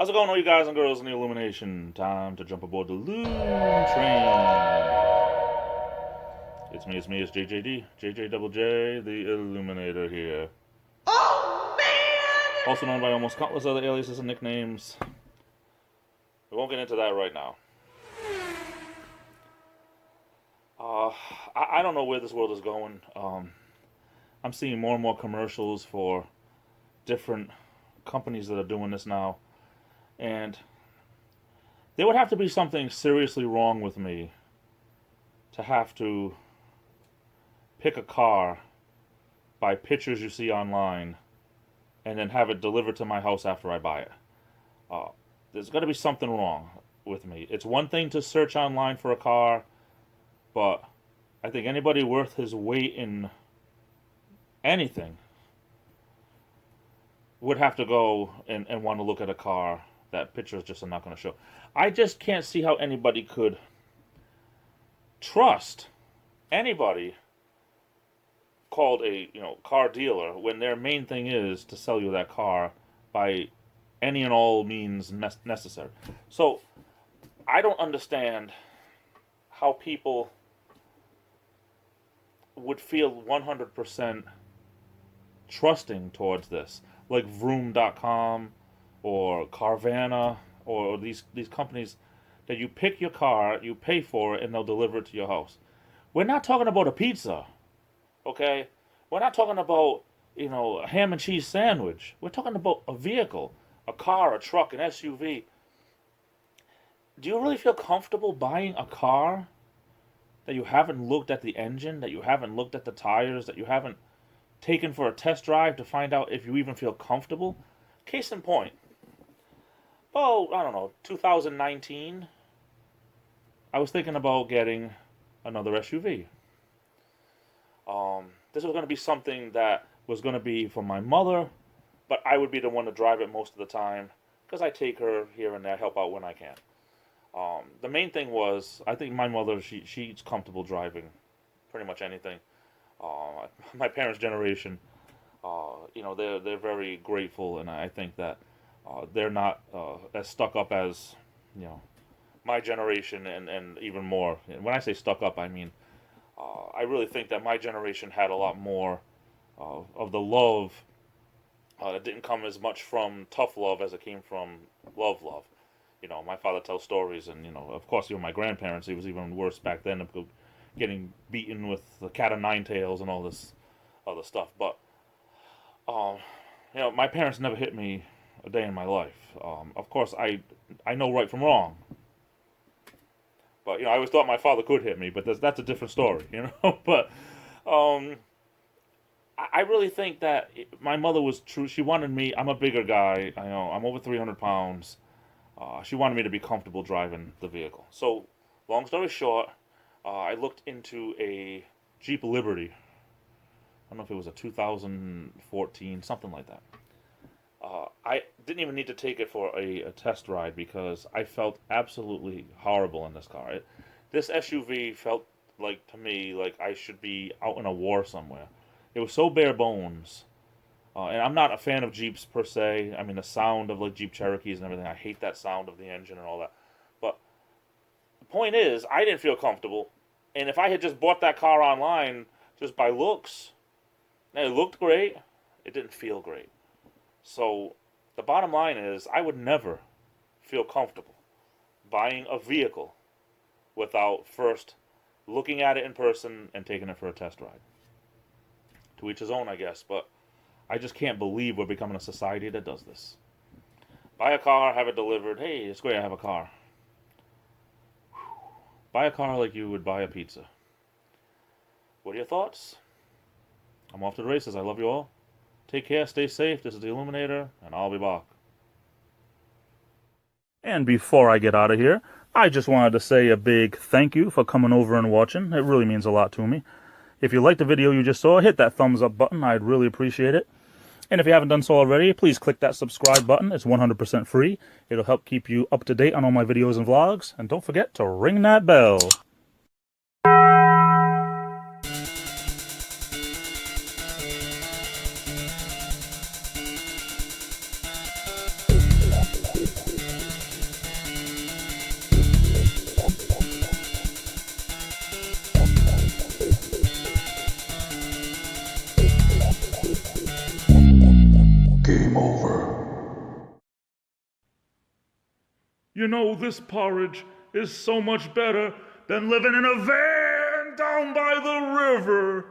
How's it going, all you guys and girls in the Illumination? Time to jump aboard the Loon Train. It's me, it's JJD, JJ the Illuminator here. Oh, man! Also known by almost countless other aliases and nicknames. We won't get into that right now. I don't know where this world is going. I'm seeing more and more commercials for different companies that are doing this now. And there would have to be something seriously wrong with me to have to pick a car by pictures you see online and then have it delivered to my house after I buy it. There's got to be something wrong with me. It's one thing to search online for a car, but I think anybody worth his weight in anything would have to go and want to look at a car that pictures just are not going to show. I just can't see how anybody could trust anybody called a car dealer when their main thing is to sell you that car by any and all means necessary. So I don't understand how people would feel 100% trusting towards this, like Vroom.com or Carvana or these companies that you pick your car, you pay for it, and they'll deliver it to your house. We're not talking about a pizza, okay? We're not talking about, a ham and cheese sandwich. We're talking about a vehicle, a car, a truck, an SUV. Do you really feel comfortable buying a car that you haven't looked at the engine, that you haven't looked at the tires, that you haven't taken for a test drive to find out if you even feel comfortable? Case in point. Oh, I don't know, 2019, I was thinking about getting another SUV. This was going to be something that was going to be for my mother, but I would be the one to drive it most of the time because I take her here and there, help out when I can. The main thing was, I think my mother, she's comfortable driving pretty much anything. My parents' generation, they're very grateful, and I think that they're not as stuck up as, my generation and even more. When I say stuck up, I mean, I really think that my generation had a lot more of the love that didn't come as much from tough love as it came from love. My father tells stories, and, of course, my grandparents, it was even worse back then, getting beaten with the cat o' nine tails and all this other stuff. But, my parents never hit me a day in my life. Of course, I know right from wrong. But, I always thought my father could hit me, but that's a different story, But, I really think that my mother was true. She wanted me, I'm a bigger guy, I'm over 300 pounds. She wanted me to be comfortable driving the vehicle. So, long story short, I looked into a Jeep Liberty. I don't know if it was a 2014, something like that. I didn't even need to take it for a test ride because I felt absolutely horrible in this car. This SUV felt to me like I should be out in a war somewhere. It was so bare bones. And I'm not a fan of Jeeps per se. I mean, the sound of Jeep Cherokees and everything, I hate that sound of the engine and all that. But the point is, I didn't feel comfortable. And if I had just bought that car online just by looks, and it looked great, it didn't feel great. So the bottom line is, I would never feel comfortable buying a vehicle without first looking at it in person and taking it for a test ride. To each his own, I guess, but I just can't believe we're becoming a society that does this. Buy a car, have it delivered. Hey, it's great, I have a car. Whew. Buy a car like you would buy a pizza. What are your thoughts? I'm off to the races. I love you all. Take care, stay safe. This is the Illuminator, and I'll be back. And before I get out of here, I just wanted to say a big thank you for coming over and watching. It really means a lot to me. If you liked the video you just saw, hit that thumbs up button. I'd really appreciate it. And if you haven't done so already, please click that subscribe button. It's 100% free. It'll help keep you up to date on all my videos and vlogs. And don't forget to ring that bell. Game over. You know, this porridge is so much better than living in a van down by the river.